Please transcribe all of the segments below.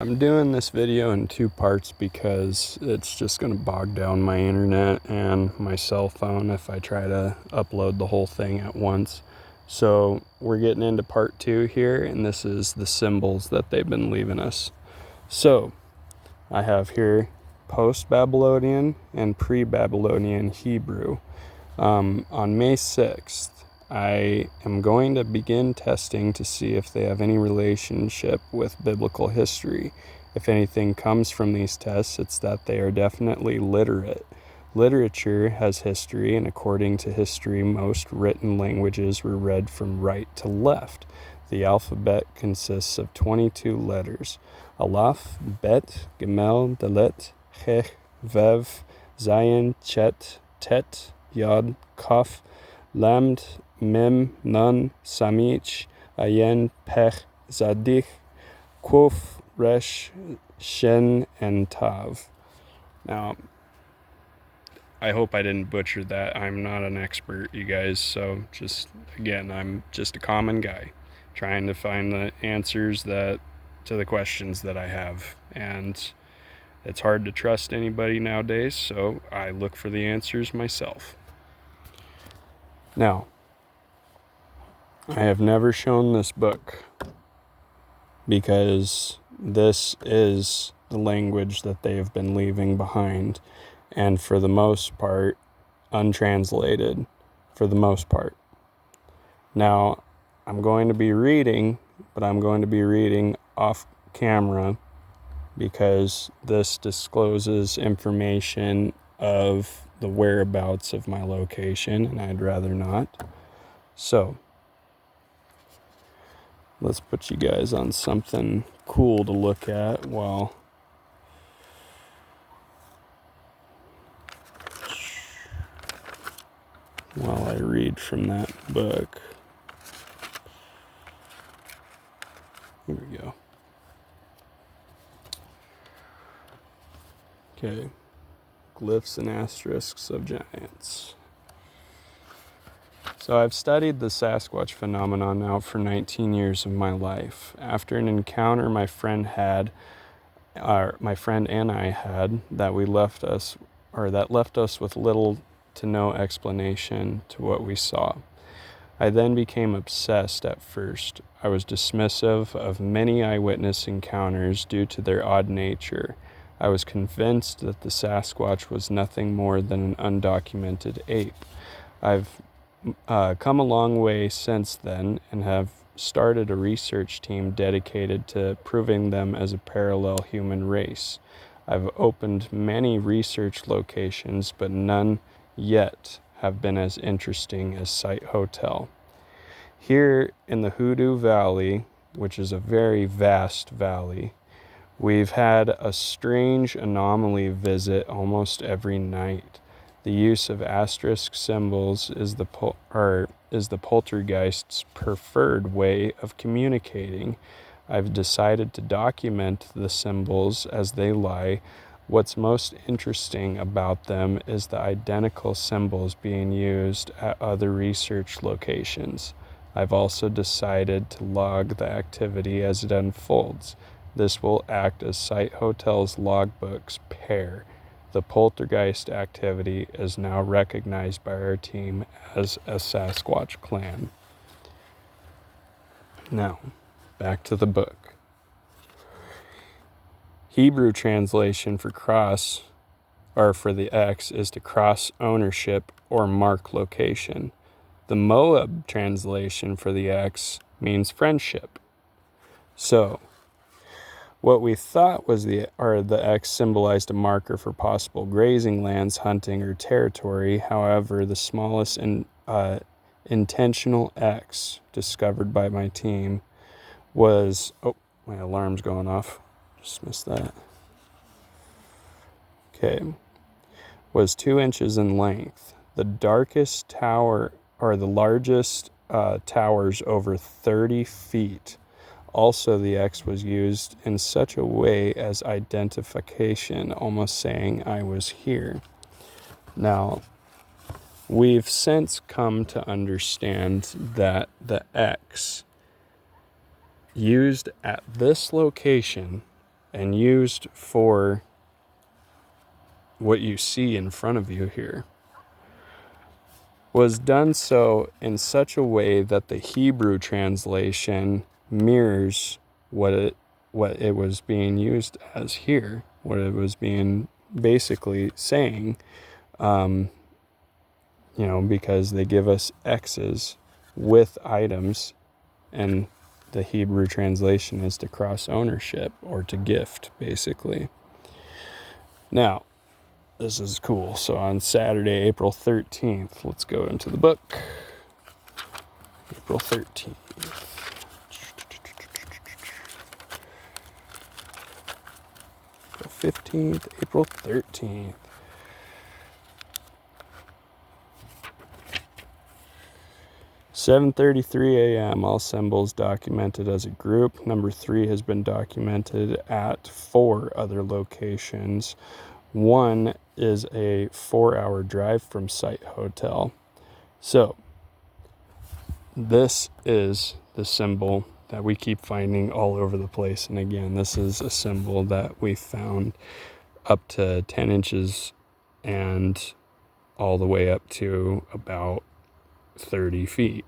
I'm doing this video in two parts because it's just going to bog down my internet and my cell phone if I try to upload the whole thing at once. So we're getting into part two here, and this is the symbols that they've been leaving us. So I have here post-Babylonian and pre-Babylonian Hebrew. On May 6th, I am going to begin testing to see if they have any relationship with biblical history. If anything comes from these tests, it's that they are definitely literate. Literature has history, and according to history, most written languages were read from right to left. The alphabet consists of 22 letters: Aleph, Bet, Gimel, Dalet, Heh, Vev, Zayin, Chet, Tet, Yod, Kaf, Lamed, Mem, Nun, Samich, Ayen, Pech, Zadich, Quof, Resh, Shen, and Tav. Now, I hope I didn't butcher that. I'm not an expert, you guys, so I'm just a common guy trying to find the answers to the questions that I have. And it's hard to trust anybody nowadays, so I look for the answers myself. Now, I have never shown this book because this is the language that they have been leaving behind, and for the most part, untranslated, for the most part. Now, I'm going to be reading, but I'm going to be reading off camera because this discloses information of the whereabouts of my location, and I'd rather not. So, let's put you guys on something cool to look at while I read from that book. Here we go. Okay. Glyphs and asterisks of giants. So I've studied the Sasquatch phenomenon now for 19 years of my life. After an encounter my friend and I had that left us with little to no explanation to what we saw. I then became obsessed at first. I was dismissive of many eyewitness encounters due to their odd nature. I was convinced that the Sasquatch was nothing more than an undocumented ape. I've come a long way since then and have started a research team dedicated to proving them as a parallel human race. I've opened many research locations, but none yet have been as interesting as Site Hotel. Here in the Hoodoo Valley, which is a very vast valley, we've had a strange anomaly visit almost every night. The use of asterisk symbols is the poltergeist's preferred way of communicating. I've decided to document the symbols as they lie. What's most interesting about them is the identical symbols being used at other research locations. I've also decided to log the activity as it unfolds. This will act as Site Hotel's logbook's pair. The poltergeist activity is now recognized by our team as a Sasquatch clan. Now, back to the book. Hebrew translation for the X is to cross ownership or mark location. The Moab translation for the X means friendship. So, what we thought was the X symbolized a marker for possible grazing lands, hunting, or territory. However, the smallest intentional X discovered by my team was... Oh, my alarm's going off. Just missed that. Okay. Was 2 inches in length. The darkest tower, or the largest towers over 30 feet. Also, the X was used in such a way as identification, almost saying I was here. Now, we've since come to understand that the X used at this location and used for what you see in front of you here was done so in such a way that the Hebrew translation mirrors what it was being used as here, what it was being basically saying, because they give us X's with items, and the Hebrew translation is to cross ownership or to gift, basically. Now, this is cool. So on Saturday, April 13th, let's go into the book. April 13th. April 15th, April 13th. 7:33 a.m. All symbols documented as a group. Number 3 has been documented at 4 other locations. One is a 4-hour drive from Site Hotel. So, this is the symbol that we keep finding all over the place. And again, this is a symbol that we found up to 10 inches and all the way up to about 30 feet.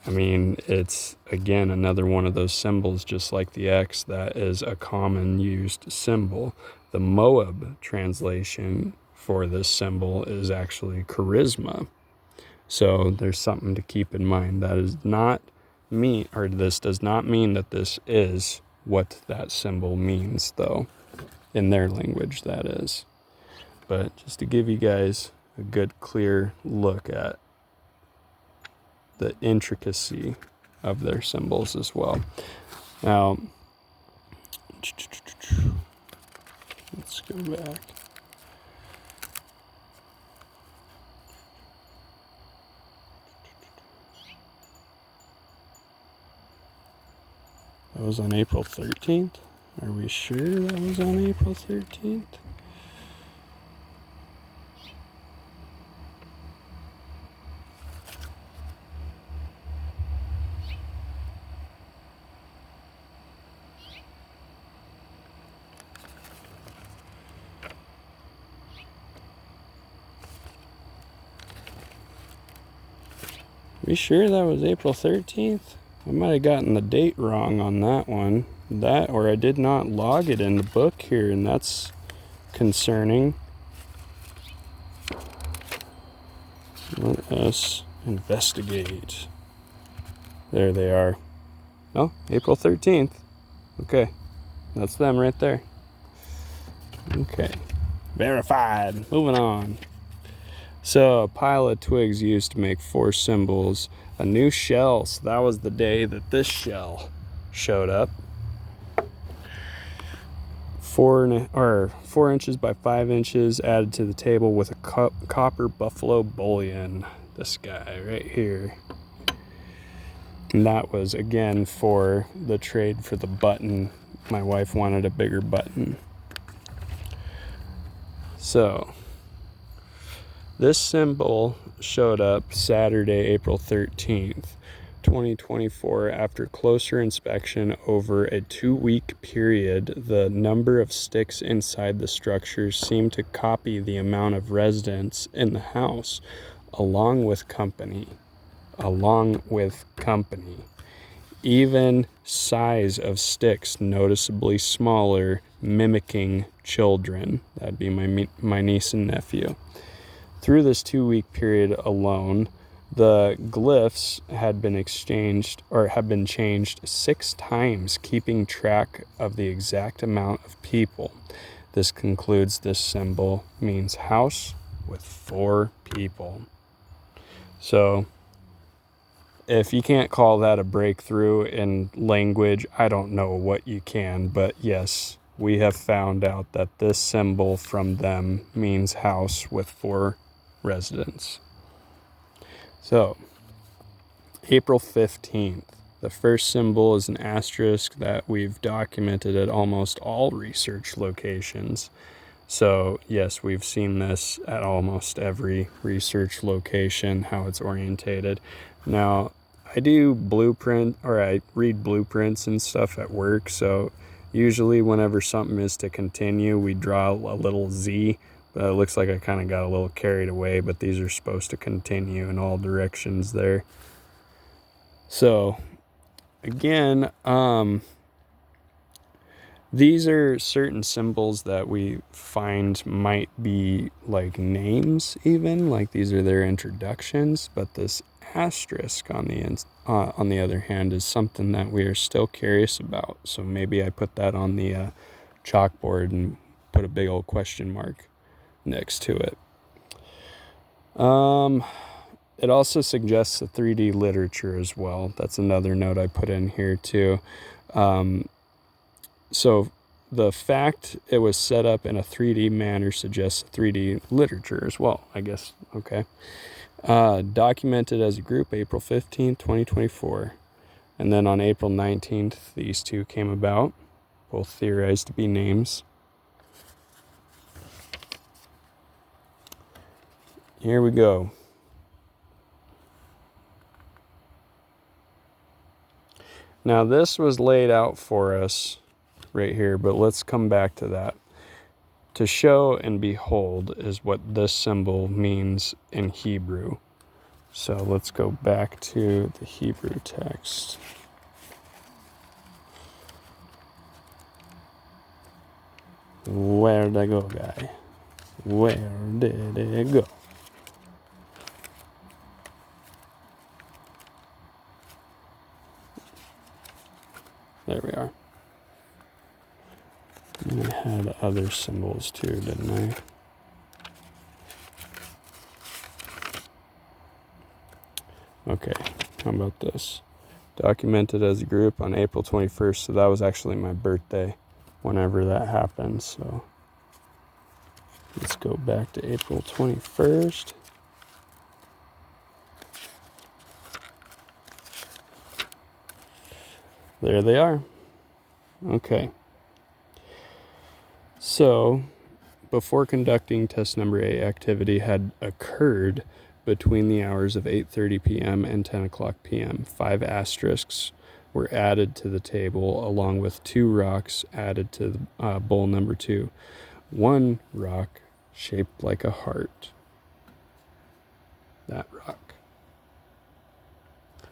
I mean, it's, again, another one of those symbols, just like the X, that is a common used symbol. The Moab translation for this symbol is actually charisma. So there's something to keep in mind. That is not mean, or this does not mean that this is what that symbol means, though, in their language, that is. But just to give you guys a good, clear look at the intricacy of their symbols as well. Now, let's go back. That was on April 13th? Are we sure that was on April 13th? We sure that was April 13th? I might have gotten the date wrong on that one. That, or I did not log it in the book here, and that's concerning. Let us investigate. There they are. Oh, April 13th. Okay, that's them right there. Okay, verified. Moving on. So, a pile of twigs used to make 4 symbols. A new shell. So that was the day that this shell showed up. 4 inches by 5 inches added to the table with a copper buffalo bullion. This guy right here. And that was, again, for the trade for the button. My wife wanted a bigger button. So, this symbol showed up Saturday, April 13th, 2024. After closer inspection over a 2-week period, the number of sticks inside the structure seemed to copy the amount of residents in the house, along with company. Even size of sticks noticeably smaller, mimicking children. That'd be my niece and nephew. Through this 2-week period alone, the glyphs had been changed 6 times, keeping track of the exact amount of people. This concludes this symbol means house with 4 people. So, if you can't call that a breakthrough in language, I don't know what you can, but yes, we have found out that this symbol from them means house with 4 residents. So, April 15th, the first symbol is an asterisk that we've documented at almost all research locations. So, yes, we've seen this at almost every research location, how it's orientated. Now, I read blueprints and stuff at work, so Usually whenever something is to continue, we draw a little Z, but it looks like I kind of got a little carried away, but these are supposed to continue in all directions there. So again, these are certain symbols that we find might be like names even, like these are their introductions, but this asterisk on the other hand is something that we are still curious about. So maybe I put that on the chalkboard and put a big old question mark next to it. It also suggests a 3D literature as well. That's another note I put in here too. So the fact it was set up in a 3D manner suggests 3D literature as well, I guess. Okay. Documented as a group April 15th, 2024. And then on April 19th, these two came about, both theorized to be names. Here we go. Now this was laid out for us right here, but let's come back to that. To show and behold is what this symbol means in Hebrew. So let's go back to the Hebrew text. Where did I go, guy? Where did it go? There we are. And I had other symbols too, didn't I? Okay, how about this? Documented as a group on April 21st, so that was actually my birthday whenever that happened. So let's go back to April 21st. There they are. Okay. So, before conducting test number 8, activity had occurred between the hours of 8:30 p.m. and 10 o'clock p.m. 5 asterisks were added to the table, along with 2 rocks added to bowl number 2. 1 rock shaped like a heart. That rock.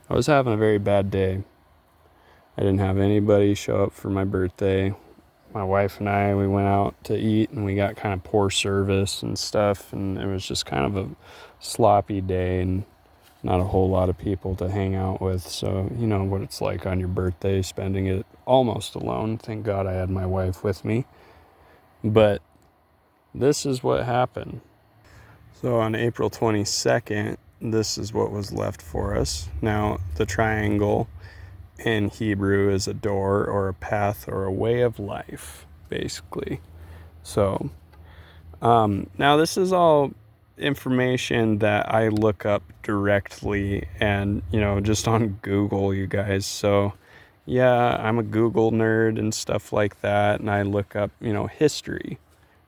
I was having a very bad day. I didn't have anybody show up for my birthday. My wife and I, we went out to eat and we got kind of poor service and stuff, and it was just kind of a sloppy day and not a whole lot of people to hang out with. So you know what it's like on your birthday, spending it almost alone. Thank God I had my wife with me. But this is what happened. So on April 22nd, this is what was left for us. Now the triangle in Hebrew is a door or a path or a way of life, basically. So now this is all information that I look up directly and, you know, just on Google, you guys. So yeah, I'm a Google nerd and stuff like that, and I look up, you know, history,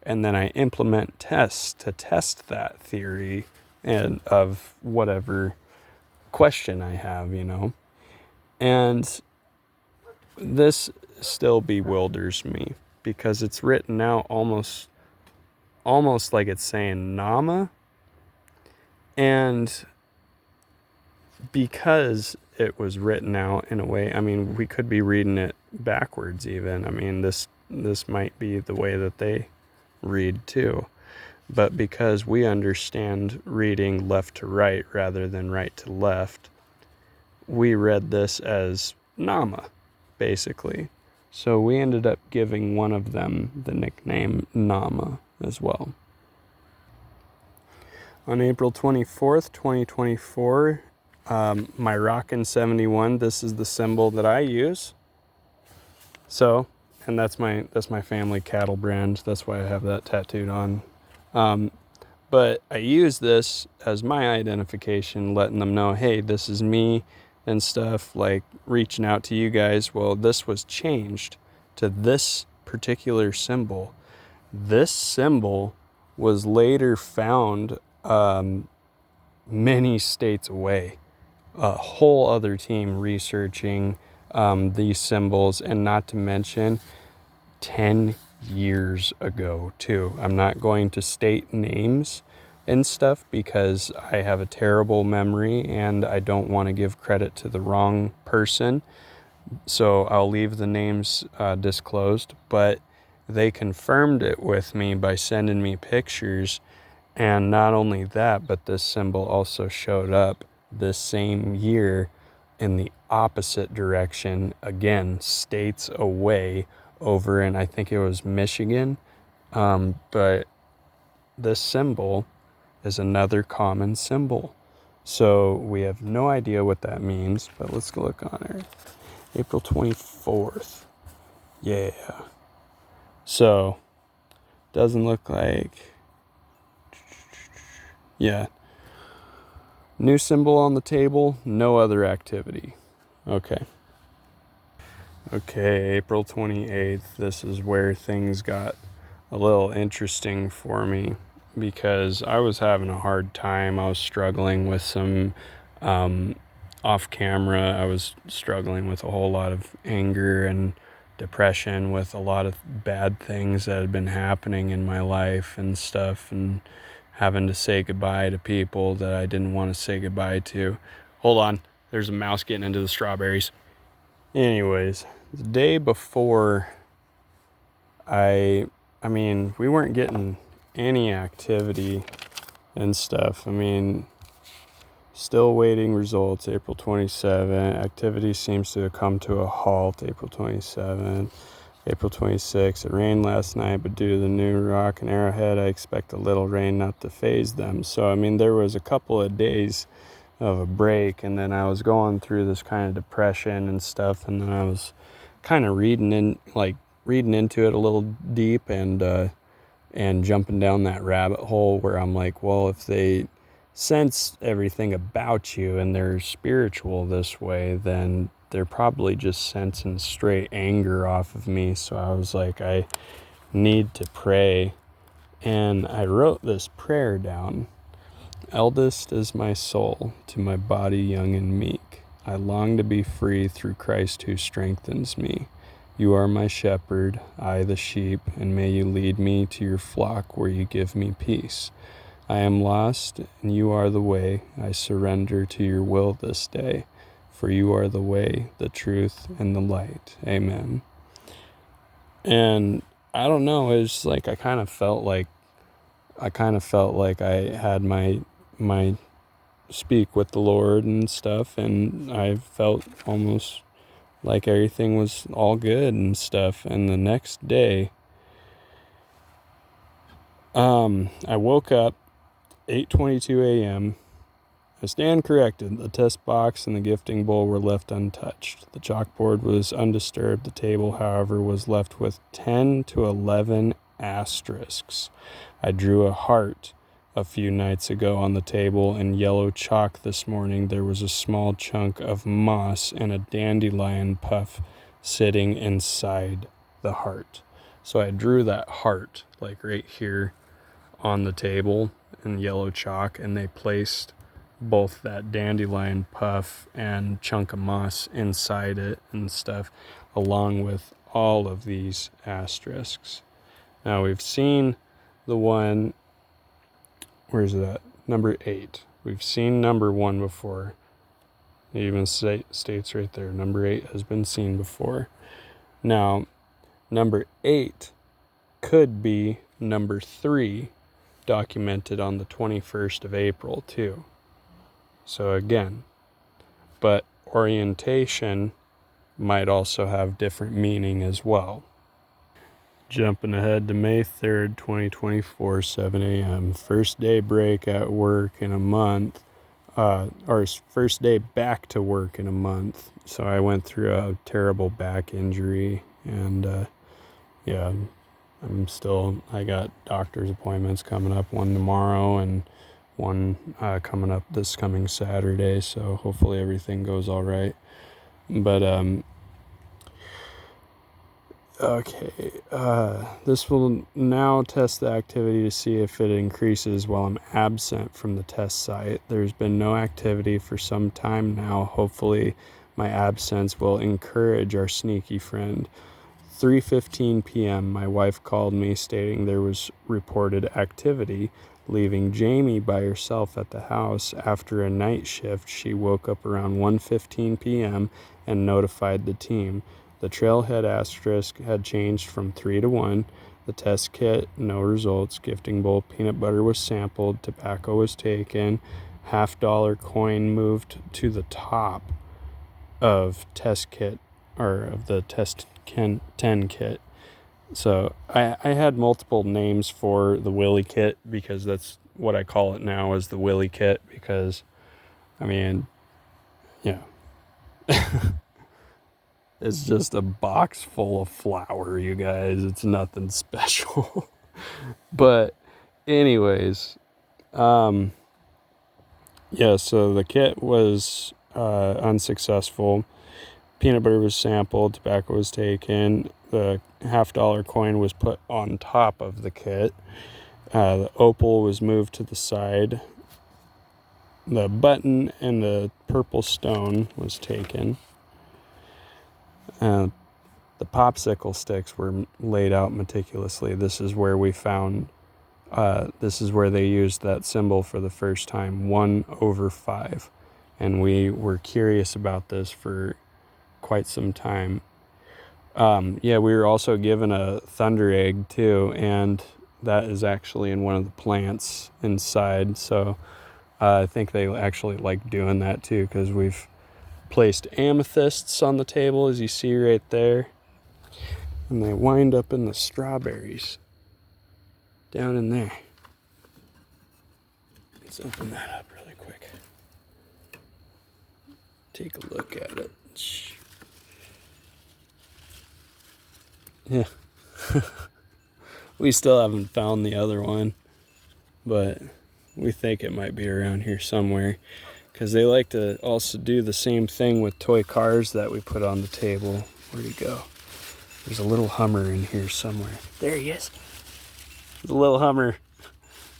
and then I implement tests to test that theory and of whatever question I have, you know. And this still bewilders me because it's written out almost like it's saying Nama. And because it was written out in a way, I mean, we could be reading it backwards even. I mean, this might be the way that they read too. But because we understand reading left to right rather than right to left, we read this as Nama, basically. So we ended up giving one of them the nickname Nama as well. On April 24th, 2024, my Rockin' 71, this is the symbol that I use. So, and that's my family cattle brand. That's why I have that tattooed on. But I use this as my identification, letting them know, hey, this is me and stuff, like reaching out to you guys. Well, this was changed to this particular symbol. This symbol was later found many states away. A whole other team researching these symbols, and not to mention 10 years ago too. I'm not going to state names and stuff because I have a terrible memory and I don't want to give credit to the wrong person. So I'll leave the names disclosed, but they confirmed it with me by sending me pictures. And not only that, but this symbol also showed up this same year in the opposite direction, again, states away over in, I think it was Michigan. But this symbol is another common symbol. So we have no idea what that means, but let's go look on there. April 24th. Yeah. So, doesn't look like... Yeah. New symbol on the table, no other activity. Okay. Okay, April 28th. This is where things got a little interesting for me because I was having a hard time. I was struggling with some off camera. I was struggling with a whole lot of anger and depression with a lot of bad things that had been happening in my life and stuff, and having to say goodbye to people that I didn't want to say goodbye to. Hold on, there's a mouse getting into the strawberries. Anyways, the day before, I mean, we weren't getting any activity and stuff. I mean, still waiting results, April 27th. Activity seems to have come to a halt, April 27th. April 26th, it rained last night, but due to the new rock and arrowhead, I expect a little rain not to faze them. So, I mean, there was a couple of days of a break, and then I was going through this kind of depression and stuff, and then I was kind of reading into it a little deep and jumping down that rabbit hole where I'm like, well, if they sense everything about you and they're spiritual this way, then they're probably just sensing straight anger off of me. So I was like, I need to pray. And I wrote this prayer down. Eldest is my soul, to my body young and meek. I long to be free through Christ who strengthens me. You are my shepherd, I the sheep, and may you lead me to your flock where you give me peace. I am lost, and you are the way. I surrender to your will this day. For you are the way, the truth, and the light. Amen. And I don't know, it's like I kind of felt like I had my speak with the Lord and stuff, and I felt almost like everything was all good and stuff. And the next day, I woke up 8:22 a.m. I stand corrected. The test box and the gifting bowl were left untouched. The chalkboard was undisturbed. The table, however, was left with 10 to 11 asterisks. I drew a heart a few nights ago on the table. In yellow chalk this morning, there was a small chunk of moss and a dandelion puff sitting inside the heart. So I drew that heart, like right here on the table in yellow chalk, and they placed both that dandelion puff and chunk of moss inside it and stuff, along with all of these asterisks. Now we've seen the one, where's it at? Number 8. We've seen number 1 before. It even states right there, number 8 has been seen before. Now, number 8 could be number 3, documented on the 21st of April too. So again, but orientation might also have different meaning as well. Jumping ahead to May 3rd, 2024, 7 a.m. First day break at work in a month, or first day back to work in a month. So I went through a terrible back injury, and yeah, I got doctor's appointments coming up, one tomorrow and one coming up this coming Saturday, so hopefully everything goes all right. But okay, this will now test the activity to see if it increases while I'm absent from the test site. There's been no activity for some time now. Hopefully my absence will encourage our sneaky friend. 3:15 p.m., my wife called me stating there was reported activity, leaving Jamie by herself at the house. After a night shift, she woke up around 1:15 p.m. and notified the team. The trailhead asterisk had changed from 3 to 1. The test kit, no results. Gifting bowl peanut butter was sampled. Tobacco was taken. $50 coin moved to the top of test kit, or of the test 10 kit. So I had multiple names for the Willy kit, because that's what I call it now, is the Willy kit, because I mean, yeah. It's just a box full of flour, you guys. It's nothing special. But anyways, yeah, so the kit was unsuccessful. Peanut butter was sampled, tobacco was taken, the $50 coin was put on top of the kit, the opal was moved to the side, the button and the purple stone was taken. The popsicle sticks were laid out meticulously. This is where we found, this is where they used that symbol for the first time, 1/5. And we were curious about this for quite some time. Yeah, we were also given a thunder egg too, and that is actually in one of the plants inside. So I think they actually like doing that too, because we've placed amethysts on the table, as you see right there. And they wind up in the strawberries down in there. Let's open that up really quick. Take a look at it. Yeah. We still haven't found the other one, but we think it might be around here somewhere, because they like to also do the same thing with toy cars that we put on the table. Where'd he go? There's a little Hummer in here somewhere. There he is. The little Hummer.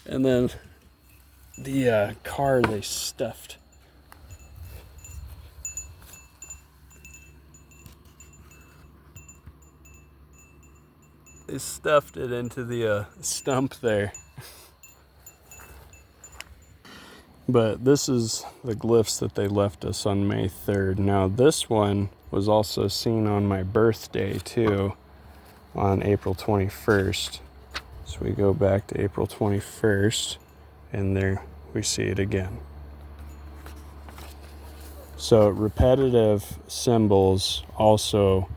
And then the car they stuffed. They stuffed it into the stump there. But this is the glyphs that they left us on May 3rd. Now this one was also seen on my birthday too, on April 21st. So we go back to April 21st, and there we see it again. So repetitive symbols also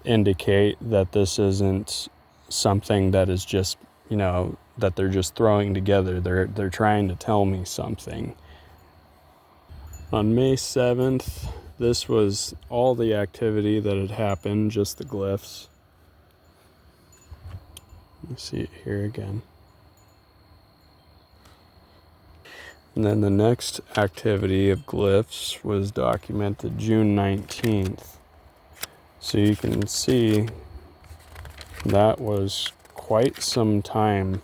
indicate that this isn't something that is just, that they're just throwing together. They're trying to tell me something. On May 7th, this was all the activity that had happened, just the glyphs. You see it here again. And then the next activity of glyphs was documented June 19th. So you can see that was quite some time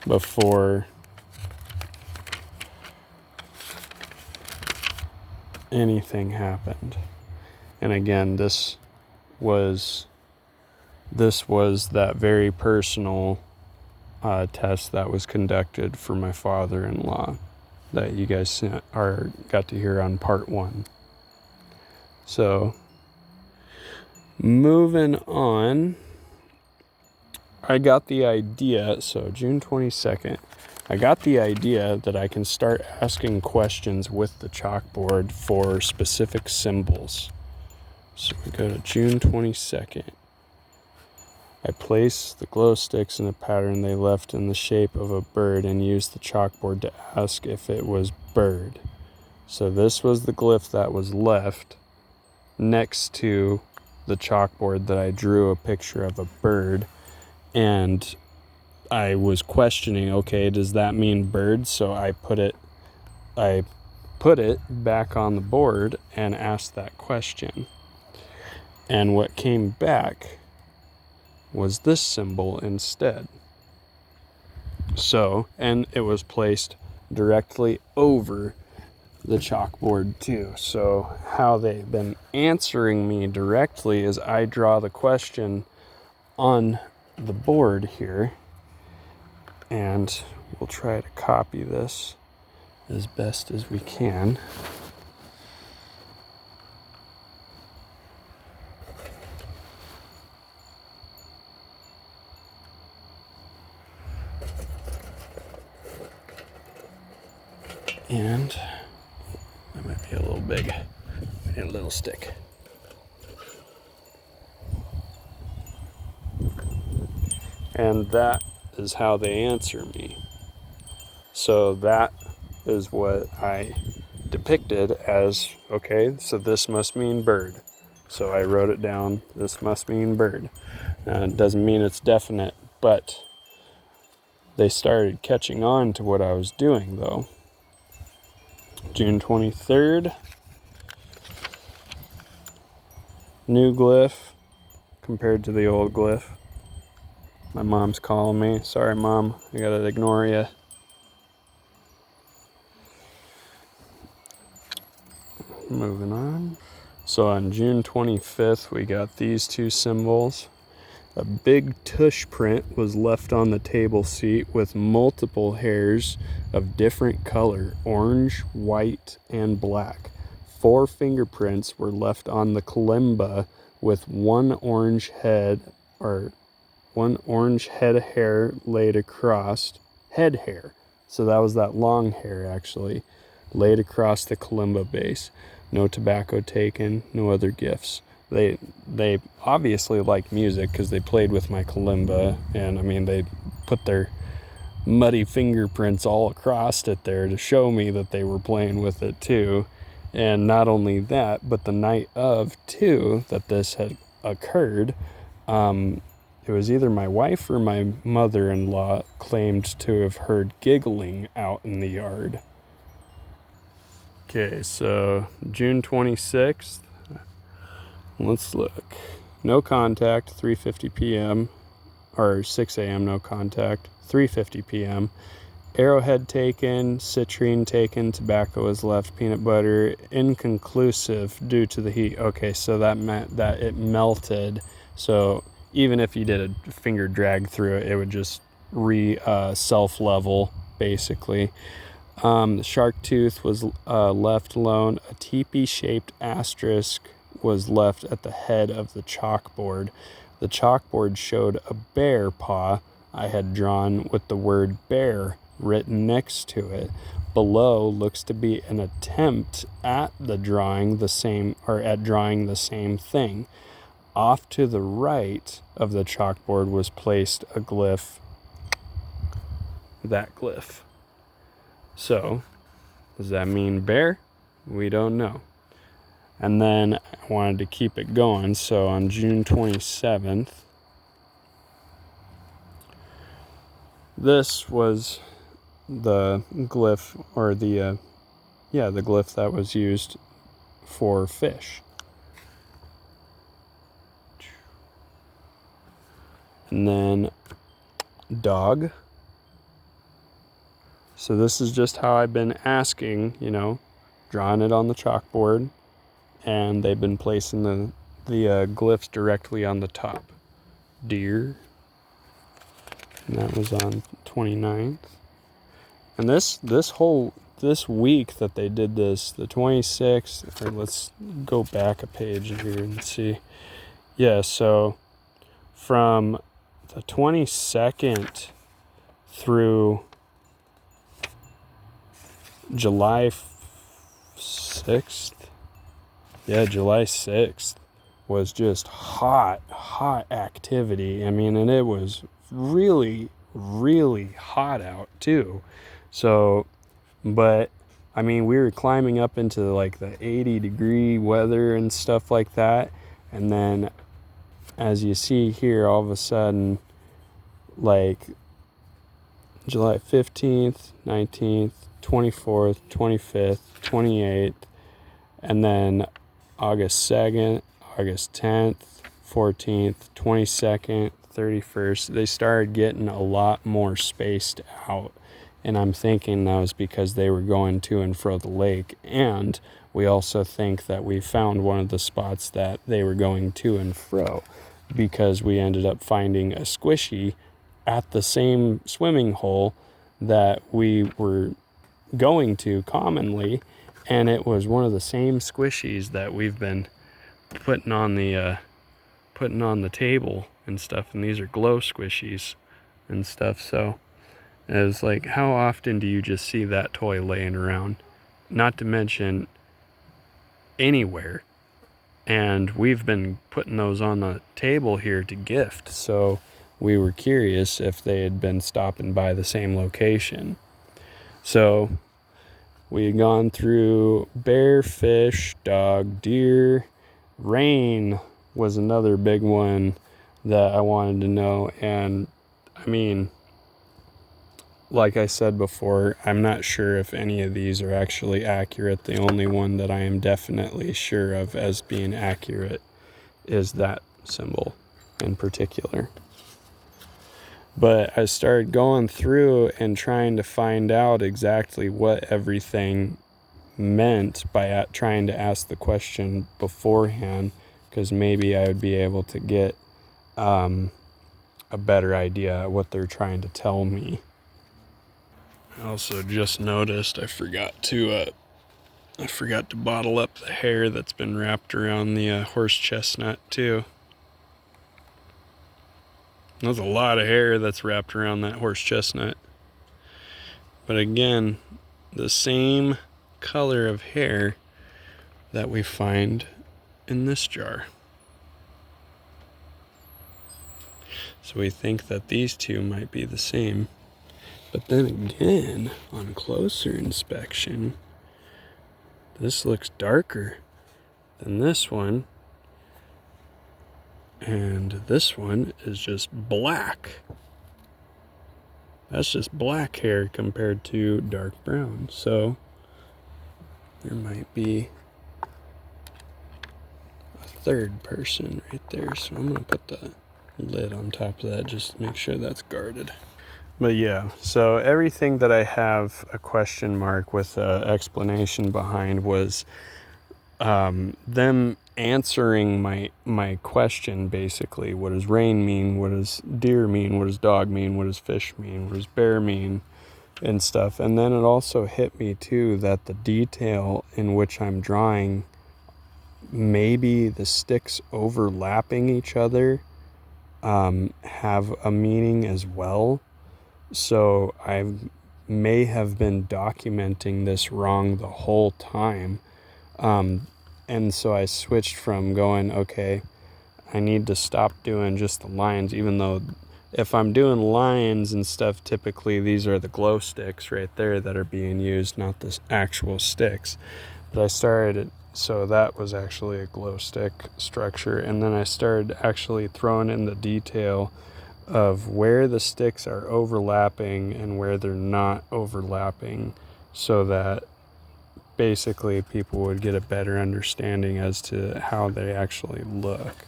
before anything happened. And again, this was that very personal test that was conducted for my father-in-law that you guys got to hear on part 1. So moving on, I got the idea, so June 22nd, I got the idea that I can start asking questions with the chalkboard for specific symbols. So we go to June 22nd. I place the glow sticks in a pattern they left in the shape of a bird and used the chalkboard to ask if it was bird. So this was the glyph that was left next to the chalkboard that I drew a picture of a bird, and I was questioning, okay, does that mean bird? So I put it back on the board and asked that question. And what came back was this symbol instead. So, and it was placed directly over the chalkboard too. So how they've been answering me directly is I draw the question on the board here, and we'll try to copy this as best as we can. And that might be a little big. I need a little stick. And that is how they answer me. So that is what I depicted as, okay, so this must mean bird. So I wrote it down, this must mean bird. It doesn't mean it's definite, but they started catching on to what I was doing though. June 23rd, new glyph compared to the old glyph. My mom's calling me. Sorry, Mom, I gotta ignore you. Moving on. So on June 25th, we got these two symbols. A big tush print was left on the table seat with multiple hairs of different color, orange, white, and black. 4 fingerprints were left on the kalimba with one orange head of hair laid across, head hair. So that was that long hair actually, laid across the kalimba base. No tobacco taken, no other gifts. They obviously like music because they played with my kalimba, and I mean they put their muddy fingerprints all across it there to show me that they were playing with it too. And not only that, but the night of too that this had occurred, it was either my wife or my mother-in-law claimed to have heard giggling out in the yard. Okay, so June 26th. Let's look. No contact, 3:50 p.m. or 6 a.m. no contact, 3:50 p.m. Arrowhead taken, citrine taken, tobacco was left, peanut butter inconclusive due to the heat. Okay, so that meant that it melted. So even if you did a finger drag through it, it would just self-level basically. The shark tooth was left alone. A teepee-shaped asterisk was left at the head of the chalkboard. The chalkboard showed a bear paw I had drawn with the word bear written next to it. Below looks to be an attempt at drawing the same thing. Off to the right of the chalkboard was placed a glyph. That glyph. So, does that mean bear? We don't know. And then I wanted to keep it going, so on June 27th, this was the glyph, or the glyph that was used for fish. And then dog. So this is just how I've been asking, drawing it on the chalkboard, and they've been placing the glyphs directly on the top. Deer. And that was on 29th. And this week that they did this, the 26th, or let's go back a page here and see. Yeah, so from the 22nd through July 6th. Yeah, July 6th was just hot activity. I mean, and it was really, really hot out too. So, but I mean, we were climbing up into like the 80-degree weather and stuff like that. And then as you see here, all of a sudden, like July 15th, 19th, 24th, 25th, 28th, and then August 2nd, August 10th, 14th, 22nd, 31st, they started getting a lot more spaced out. And I'm thinking that was because they were going to and fro the lake. And we also think that we found one of the spots that they were going to and fro, because we ended up finding a squishy at the same swimming hole that we were going to commonly. And it was one of the same squishies that we've been putting on the table and stuff. And these are glow squishies and stuff. So it was like, how often do you just see that toy laying around? Not to mention anywhere. And we've been putting those on the table here to gift. So we were curious if they had been stopping by the same location. So we had gone through bear, fish, dog, deer. Rain was another big one that I wanted to know. And I mean, like I said before, I'm not sure if any of these are actually accurate. The only one that I am definitely sure of as being accurate is that symbol in particular. But I started going through and trying to find out exactly what everything meant by trying to ask the question beforehand, because maybe I would be able to get a better idea of what they're trying to tell me. I also just noticed I forgot to bottle up the hair that's been wrapped around the horse chestnut too. There's a lot of hair that's wrapped around that horse chestnut. But again, the same color of hair that we find in this jar. So we think that these two might be the same. But then again, on closer inspection, this looks darker than this one. And this one is just black. That's just black hair compared to dark brown. So there might be a third person right there. So I'm going to put the lid on top of that just to make sure that's guarded. But yeah, so everything that I have a question mark with an explanation behind was them answering my question, basically. What does rain mean? What does deer mean? What does dog mean? What does fish mean? What does bear mean? And stuff. And then it also hit me too that the detail in which I'm drawing, maybe the sticks overlapping each other have a meaning as well. So I may have been documenting this wrong the whole time. And so I switched from going, okay, I need to stop doing just the lines, even though if I'm doing lines and stuff, typically these are the glow sticks right there that are being used, not the actual sticks. But I started, so that was actually a glow stick structure. And then I started actually throwing in the detail of where the sticks are overlapping and where they're not overlapping, so that basically people would get a better understanding as to how they actually look.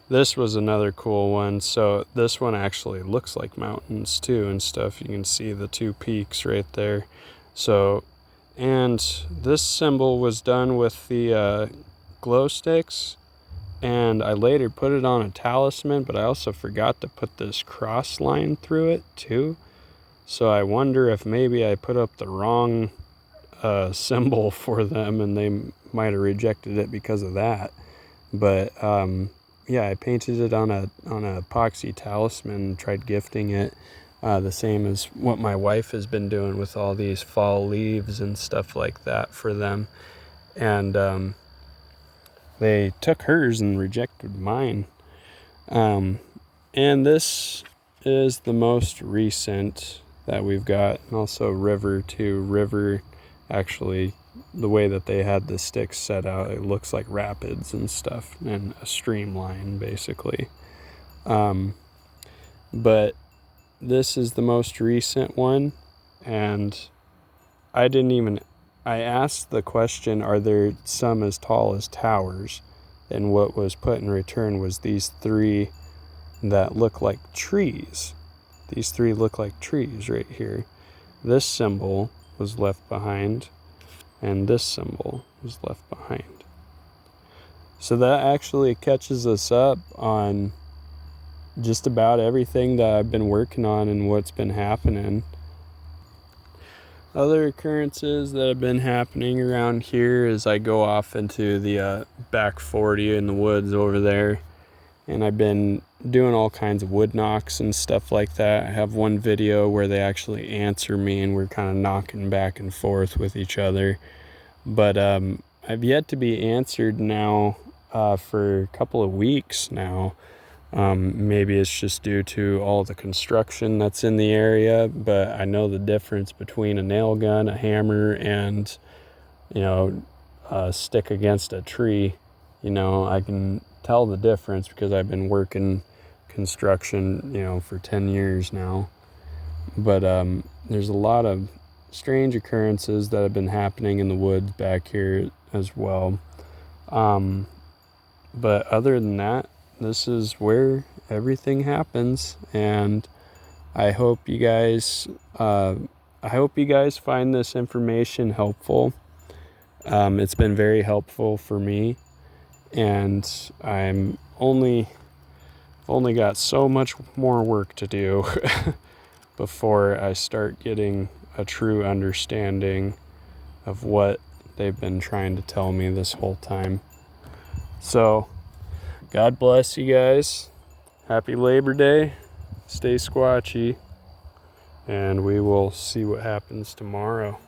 This was another cool one. So this one actually looks like mountains too and stuff. You can see the two peaks right there. So, and this symbol was done with the glow sticks, and I later put it on a talisman, but I also forgot to put this cross line through it too. So I wonder if maybe I put up the wrong symbol for them and they might have rejected it because of that. But yeah, I painted it on an epoxy talisman and tried gifting it, the same as what my wife has been doing with all these fall leaves and stuff like that for them. And they took hers and rejected mine. And this is the most recent that we've got. And also river too. River, actually, the way that they had the sticks set out, it looks like rapids and stuff, and a streamline basically. But this is the most recent one, and I asked the question, are there some as tall as towers? And what was put in return was these three that look like trees. These three look like trees right here. This symbol was left behind, and this symbol was left behind. So that actually catches us up on just about everything that I've been working on and what's been happening. Other occurrences that have been happening around here is I go off into the back 40 in the woods over there, and I've been doing all kinds of wood knocks and stuff like that. I have one video where they actually answer me and we're kind of knocking back and forth with each other. But I've yet to be answered now for a couple of weeks now. Maybe it's just due to all the construction that's in the area, but I know the difference between a nail gun, a hammer, and, a stick against a tree. I can tell the difference because I've been working construction, for 10 years now. But there's a lot of strange occurrences that have been happening in the woods back here as well. But other than that, this is where everything happens, and I hope you guys find this information helpful. It's been very helpful for me, and I've only got so much more work to do before I start getting a true understanding of what they've been trying to tell me this whole time. So, God bless you guys. Happy Labor Day. Stay squatchy. And we will see what happens tomorrow.